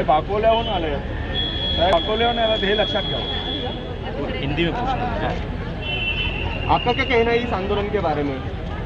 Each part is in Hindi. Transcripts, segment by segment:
अकोल्याहून आले साहेब, अकोल्याहून आले हे लक्षात घ्या। हिंदी में पूछना है। आपका क्या कहना है इस आंदोलन के बारे में?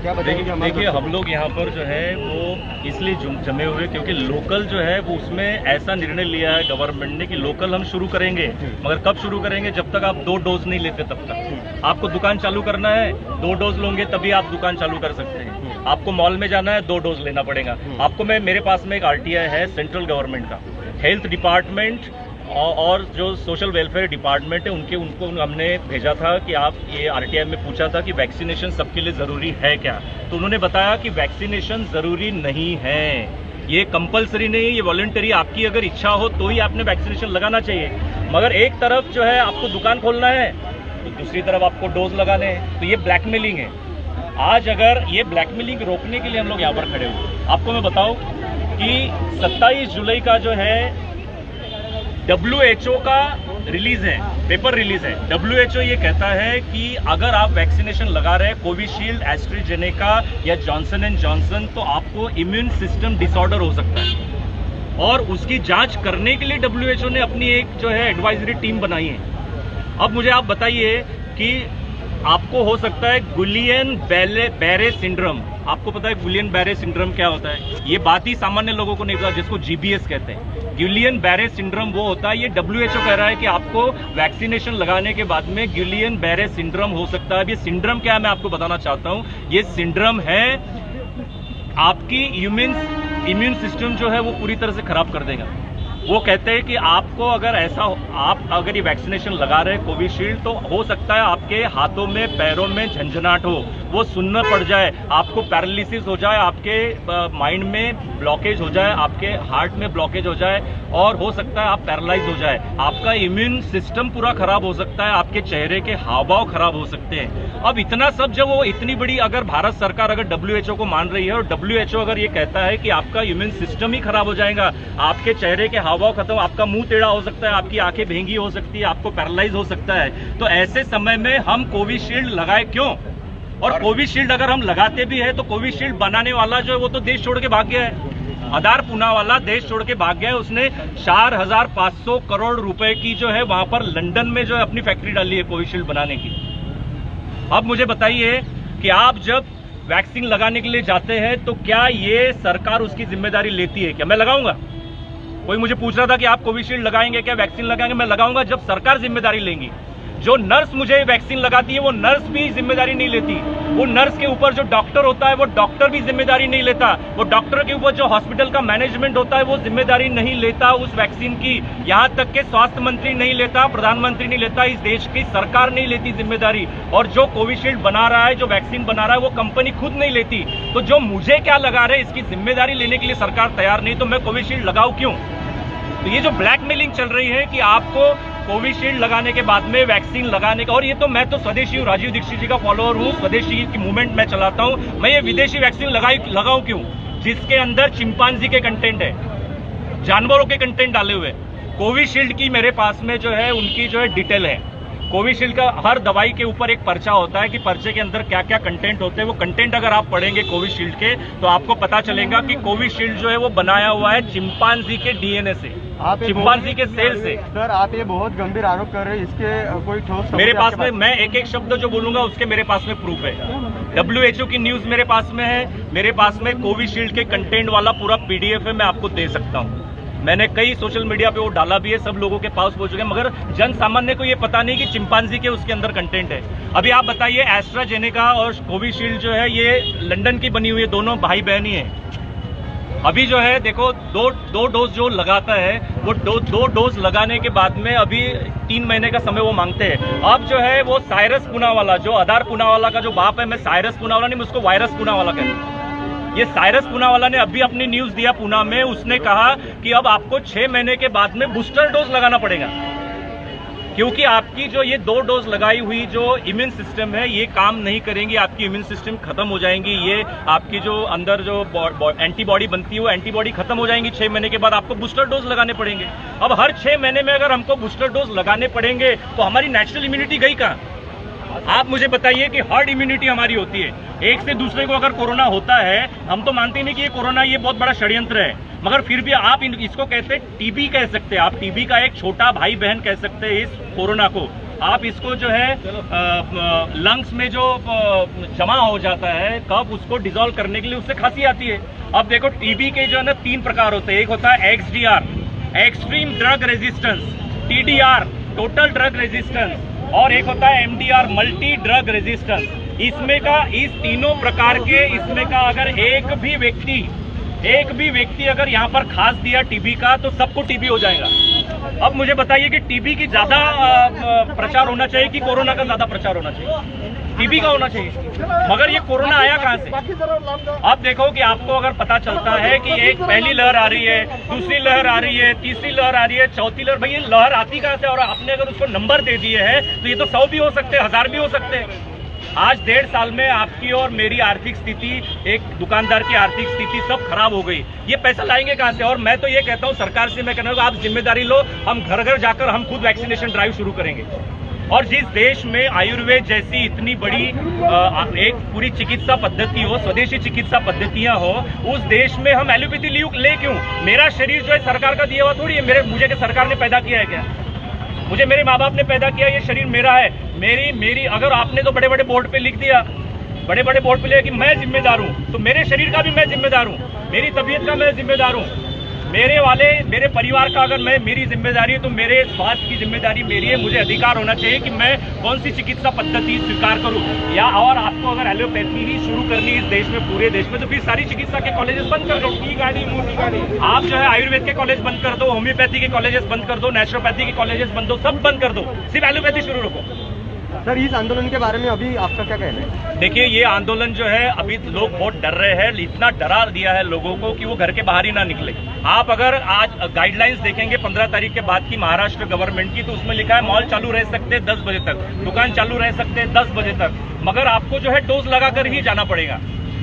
क्या बताएंगे? देखिए हम लोग यहाँ पर जो है वो इसलिए जमे हुए क्योंकि लोकल जो है वो उसमें ऐसा निर्णय लिया है गवर्नमेंट ने कि लोकल हम शुरू करेंगे, मगर कब शुरू करेंगे? जब तक आप 2 डोज नहीं लेते तब तक। आपको दुकान चालू करना है, 2 डोज लोगे तभी आप दुकान चालू कर सकते हैं। आपको मॉल में जाना है, 2 डोज लेना पड़ेगा आपको। मेरे पास में एक RTI है सेंट्रल गवर्नमेंट का, हेल्थ डिपार्टमेंट और जो सोशल वेलफेयर डिपार्टमेंट है उनको हमने भेजा था कि आप ये RTI में पूछा था कि वैक्सीनेशन सबके लिए ज़रूरी है क्या, तो उन्होंने बताया कि वैक्सीनेशन ज़रूरी नहीं है, ये कंपलसरी नहीं है, ये वॉलंटरी, आपकी अगर इच्छा हो तो ही आपने वैक्सीनेशन लगाना चाहिए। मगर एक तरफ जो है आपको दुकान खोलना है तो दूसरी तरफ आपको डोज लगाने हैं, तो ये ब्लैकमेलिंग है। आज अगर ये ब्लैकमेलिंग रोकने के लिए हम लोग यहाँ पर खड़े हुए। आपको मैं बताऊँ कि 27 जुलाई का जो है WHO का रिलीज है, पेपर रिलीज है। WHO ये कहता है कि अगर आप वैक्सीनेशन लगा रहे हैं कोविशील्ड, एस्ट्राजेनेका या जॉनसन एंड जॉनसन, तो आपको इम्यून सिस्टम डिसऑर्डर हो सकता है और उसकी जांच करने के लिए WHO ने अपनी एक जो है एडवाइजरी टीम बनाई है। अब मुझे आप बताइए कि आपको हो सकता है गुलियन बैरे सिंड्रोम। आपको पता है गुलियन बैरे सिंड्रोम क्या होता है? ये बात ही सामान्य लोगों को नहीं पता, जिसको GBS कहते हैं। गुलियन बैरे सिंड्रोम वो होता है, ये WHO कह रहा है कि आपको वैक्सीनेशन लगाने के बाद में गुलियन बैरे सिंड्रोम हो सकता है। अब ये सिंड्रोम क्या है मैं आपको बताना चाहता हूँ। ये सिंड्रोम है आपकी इम्यून सिस्टम जो है वो पूरी तरह से खराब कर देगा। वो कहते हैं कि आपको अगर आप अगर ये वैक्सीनेशन लगा रहे हैं कोविशील्ड, तो हो सकता है आपके हाथों में पैरों में झंझनाट हो, वो सुन्न पड़ जाए, आपको पैरालिसिस हो जाए, आपके माइंड में ब्लॉकेज हो जाए, आपके हार्ट में ब्लॉकेज हो जाए और हो सकता है आप पैरालाइज हो जाए। आपका इम्यून सिस्टम पूरा खराब हो सकता है, आपके चेहरे के हाव भाव खराब हो सकते हैं। अब इतना सब जब वो इतनी बड़ी अगर भारत सरकार अगर WHO को मान रही है और WHO अगर ये कहता है कि आपका इम्यून सिस्टम ही खराब हो जाएगा, आपके चेहरे के हाव भाव खत्म, आपका मुंह टेढ़ा हो सकता है, आपकी आंखें भेंगी हो सकती है, आपको पैरालाइज हो सकता है, तो ऐसे समय में हम कोविशील्ड लगाए क्यों? और कोविशील्ड अगर हम लगाते भी है तो कोविशील्ड बनाने वाला जो है वो तो देश छोड़ के भाग गया है। आधार पूनावाला देश छोड़ के भाग गया है। उसने 4,500 करोड़ रुपए की जो है वहां पर लंदन में जो है अपनी फैक्ट्री डाली है कोविशील्ड बनाने की। अब मुझे बताइए कि आप जब वैक्सीन लगाने के लिए जाते हैं तो क्या ये सरकार उसकी जिम्मेदारी लेती है क्या? मैं लगाऊंगा? कोई मुझे पूछ रहा था कि आप कोविशील्ड लगाएंगे क्या, वैक्सीन लगाएंगे? मैं लगाऊंगा जब सरकार जिम्मेदारी लेंगी। जो नर्स मुझे वैक्सीन लगाती है वो नर्स भी जिम्मेदारी नहीं लेती। वो नर्स के ऊपर जो डॉक्टर होता है वो डॉक्टर भी जिम्मेदारी नहीं लेता। वो डॉक्टर के ऊपर जो हॉस्पिटल का मैनेजमेंट होता है वो जिम्मेदारी नहीं लेता उस वैक्सीन की। यहां तक के स्वास्थ्य मंत्री नहीं लेता, प्रधानमंत्री नहीं लेता, इस देश की सरकार नहीं लेती जिम्मेदारी। और जो कोविशील्ड बना रहा है, जो वैक्सीन बना रहा है, वो कंपनी खुद नहीं लेती। तो जो मुझे क्या लगा रहे इसकी जिम्मेदारी लेने के लिए सरकार तैयार नहीं, तो मैं कोविशील्ड लगाऊं क्यों? तो ये जो ब्लैकमेलिंग चल रही है कि आपको कोविशील्ड लगाने के बाद में वैक्सीन लगाने का, और ये तो मैं तो स्वदेशी हूँ, राजीव दीक्षित जी का फॉलोअर हूँ, स्वदेशी की मूवमेंट मैं चलाता हूँ। मैं ये विदेशी वैक्सीन लगाऊं क्यों जिसके अंदर चिंपांजी के कंटेंट है, जानवरों के कंटेंट डाले हुए। कोविशील्ड की मेरे पास में जो है उनकी जो है डिटेल है। कोविशील्ड का हर दवाई के ऊपर एक पर्चा होता है कि पर्चे के अंदर क्या क्या कंटेंट होते हैं। वो कंटेंट अगर आप पढ़ेंगे कोविशील्ड के तो आपको पता चलेगा कि कोविशील्ड जो है वो बनाया हुआ है चिंपांजी के DNA से, चिंपांजी के सेल से। सर आप ये बहुत गंभीर आरोप कर रहे हैं, इसके कोई ठोस मेरे पास में, मैं एक एक शब्द जो बोलूंगा उसके मेरे पास में प्रूफ है। WHO की न्यूज मेरे पास में है, मेरे पास में कोविशील्ड के कंटेंट वाला पूरा PDF है, मैं आपको दे सकता हूँ। मैंने कई सोशल मीडिया पे वो डाला भी है, सब लोगों के पास पहुंच चुके हैं, मगर जन सामान्य को ये पता नहीं कि चिंपांजी के उसके अंदर कंटेंट है। अभी आप बताइए एस्ट्राजेनेका और कोविशील्ड जो है ये लंदन की बनी हुई है, दोनों भाई बहन ही है। अभी जो है देखो दो डोज जो लगाता है वो दो डोज लगाने के बाद में अभी 3 महीने का समय वो मांगते हैं। अब जो है वो साइरस पूनावाला, जो आधार पूनावाला का जो बाप है, मैं साइरस पूनावाला नहीं, मैं उसको वायरस पूनावाला कहता हूं। ये साइरस पूनावाला ने अभी अपनी न्यूज दिया पूना में, उसने कहा कि अब आपको 6 महीने के बाद में बूस्टर डोज लगाना पड़ेगा, क्योंकि आपकी जो ये 2 डोज लगाई हुई जो इम्यून सिस्टम है ये काम नहीं करेंगी, आपकी इम्यून सिस्टम खत्म हो जाएंगी। ये आपकी जो अंदर जो एंटीबॉडी बनती है वो एंटीबॉडी खत्म हो जाएंगी। 6 महीने के बाद आपको बूस्टर डोज लगाने पड़ेंगे। अब हर 6 महीने में अगर हमको बूस्टर डोज लगाने पड़ेंगे तो हमारी नेचुरल इम्यूनिटी गई कहाँ? आप मुझे बताइए कि हर्ड इम्यूनिटी हमारी होती है, एक से दूसरे को अगर कोरोना होता है, हम तो मानते नहीं कि ये कोरोना ये बहुत बड़ा षड्यंत्र है। मगर फिर भी आप इसको कहते टीबी कह सकते हैं, आप टीबी का एक छोटा भाई बहन कह सकते हैं इस कोरोना को। आप इसको जो है लंग्स में जो जमा हो जाता है कब उसको डिसॉल्व करने के लिए उससे खांसी आती है। अब देखो टीबी के जो है ना 3 प्रकार होते हैं, एक होता है XDR extreme drug resistance, TDR total drug resistance, और एक होता है एमडीआर मल्टी ड्रग रेजिस्टेंस। इसमें का इस तीनों प्रकार के इसमें का अगर एक भी व्यक्ति अगर यहाँ पर खांस दिया टीबी का तो सबको टीबी हो जाएगा। अब मुझे बताइए कि टीबी की ज्यादा प्रचार होना चाहिए कि कोरोना का ज्यादा प्रचार होना चाहिए? टीबी का होना चाहिए। मगर ये कोरोना आया कहां से? अब देखो कि आपको अगर पता चलता है कि एक पहली लहर आ रही है, दूसरी लहर आ रही है, तीसरी लहर आ रही है, चौथी लहर, भाई ये लहर आती कहां से? और आपने अगर उसको नंबर दे दिए हैं तो ये तो 100 भी हो सकते हैं, 1000 भी हो सकते हैं। आज 1.5 साल में आपकी और मेरी आर्थिक स्थिति, एक दुकानदार की आर्थिक स्थिति सब खराब हो गई। ये पैसा लाएंगे कहां से? और मैं तो ये कहता हूं सरकार से, मैं कहता हूं आप जिम्मेदारी लो, हम घर घर जाकर हम खुद वैक्सीनेशन ड्राइव शुरू करेंगे। और जिस देश में आयुर्वेद जैसी इतनी बड़ी एक पूरी चिकित्सा पद्धति हो, स्वदेशी चिकित्सा पद्धतियां हो, उस देश में हम एलोपैथी ले क्यों? मेरा शरीर जो है सरकार का दिया हुआ थोड़ी है, मुझे क्या सरकार ने पैदा किया है क्या? मुझे मेरे माँ बाप ने पैदा किया, ये शरीर मेरा है। मेरी अगर आपने तो बड़े बड़े बोर्ड पे लिख दिया, बड़े बड़े बोर्ड पे लिखा कि मैं जिम्मेदार हूँ, तो मेरे शरीर का भी मैं जिम्मेदार हूँ, मेरी तबीयत का मैं जिम्मेदार हूँ, मेरे परिवार का अगर मेरी जिम्मेदारी है तो मेरे स्वास्थ्य की जिम्मेदारी मेरी है। मुझे अधिकार होना चाहिए कि मैं कौन सी चिकित्सा पद्धति स्वीकार करूं। या और आपको अगर एलोपैथी ही शुरू करनी इस देश में, पूरे देश में, तो फिर सारी चिकित्सा के कॉलेजेस बंद कर दो। आप जो है आयुर्वेद के कॉलेज बंद कर दो, होम्योपैथी के कॉलेजेस बंद कर दो, नेचुरोपैथी के कॉलेजेस बंद दो, सब बंद कर दो, सिर्फ एलोपैथी शुरू रखो। सर, इस आंदोलन के बारे में अभी आपका क्या कहना है? देखिए, ये आंदोलन जो है अभी लोग बहुत डर रहे हैं, इतना डरा दिया है लोगों को कि वो घर के बाहर ही ना निकले। आप अगर आज गाइडलाइंस देखेंगे 15 तारीख के बाद की महाराष्ट्र गवर्नमेंट की, तो उसमें लिखा है मॉल चालू रह सकते हैं 10 बजे तक, दुकान चालू रह सकते हैं 10 बजे तक, मगर आपको जो है डोज लगाकर ही जाना पड़ेगा।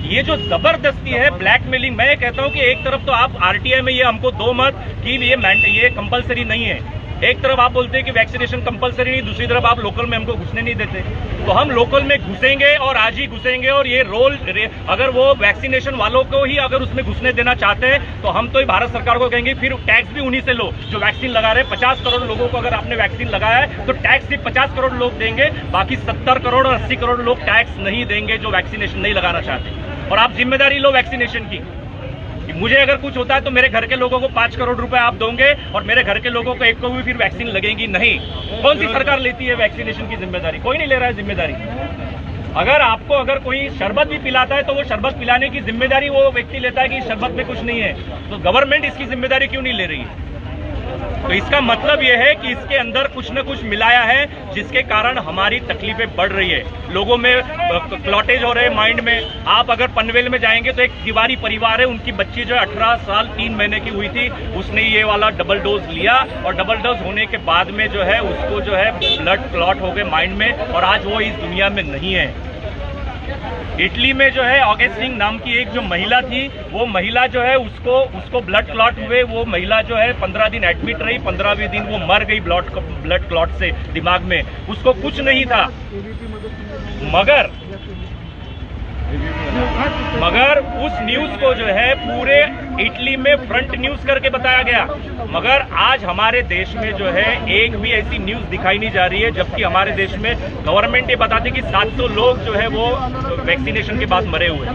ये जो जबरदस्ती है, ब्लैकमेलिंग, मैं कहता हूं कि एक तरफ तो आप आरटीआई में ये हमको दो मत कि ये कंपलसरी नहीं है। एक तरफ आप बोलते हैं कि वैक्सीनेशन कंपलसरी नहीं, दूसरी तरफ आप लोकल में हमको घुसने नहीं देते। तो हम लोकल में घुसेंगे और आज ही घुसेंगे। और ये अगर वो वैक्सीनेशन वालों को ही अगर उसमें घुसने देना चाहते हैं तो हम तो भारत सरकार को कहेंगे फिर टैक्स भी उन्हीं से लो जो वैक्सीन लगा रहे हैं। 50 करोड़ लोगों को अगर आपने वैक्सीन लगाया है तो टैक्स सिर्फ 50 करोड़ लोग देंगे, बाकी 70 करोड़ और 80 करोड़ लोग टैक्स नहीं देंगे जो वैक्सीनेशन नहीं लगाना चाहते। और आप जिम्मेदारी लो वैक्सीनेशन की। मुझे अगर कुछ होता है तो मेरे घर के लोगों को 5 करोड़ रुपए आप दोगे और मेरे घर के लोगों को एक को भी फिर वैक्सीन लगेगी नहीं। कौन सी सरकार लेती है वैक्सीनेशन की जिम्मेदारी? कोई नहीं ले रहा है जिम्मेदारी। अगर कोई शरबत भी पिलाता है तो वो शरबत पिलाने की जिम्मेदारी वो व्यक्ति लेता है कि शरबत में कुछ नहीं है, तो गवर्नमेंट इसकी जिम्मेदारी क्यों नहीं ले रही है? तो इसका मतलब यह है कि इसके अंदर कुछ न कुछ मिलाया है जिसके कारण हमारी तकलीफें बढ़ रही है, लोगों में क्लॉटेज हो रहे हैं माइंड में। आप अगर पनवेल में जाएंगे तो एक तिवारी परिवार है, उनकी बच्ची जो है 18 साल 3 महीने की हुई थी, उसने ये वाला डबल डोज लिया और डबल डोज होने के बाद में जो है उसको जो है ब्लड क्लॉट हो गए माइंड में और आज वो इस दुनिया में नहीं है। इटली में जो है ऑगस्टिन नाम की एक जो महिला थी, वो महिला जो है उसको ब्लड क्लॉट हुए, वो महिला जो है 15 दिन एडमिट रही, 15वें दिन वो मर गई ब्लड क्लॉट से दिमाग में। उसको कुछ नहीं था, मगर उस न्यूज को जो है पूरे इटली में फ्रंट न्यूज करके बताया गया। मगर आज हमारे देश में जो है एक भी ऐसी न्यूज दिखाई नहीं जा रही है, जबकि हमारे देश में गवर्नमेंट ये बताती कि 700 लोग जो है वो वैक्सीनेशन के बाद मरे हुए हैं।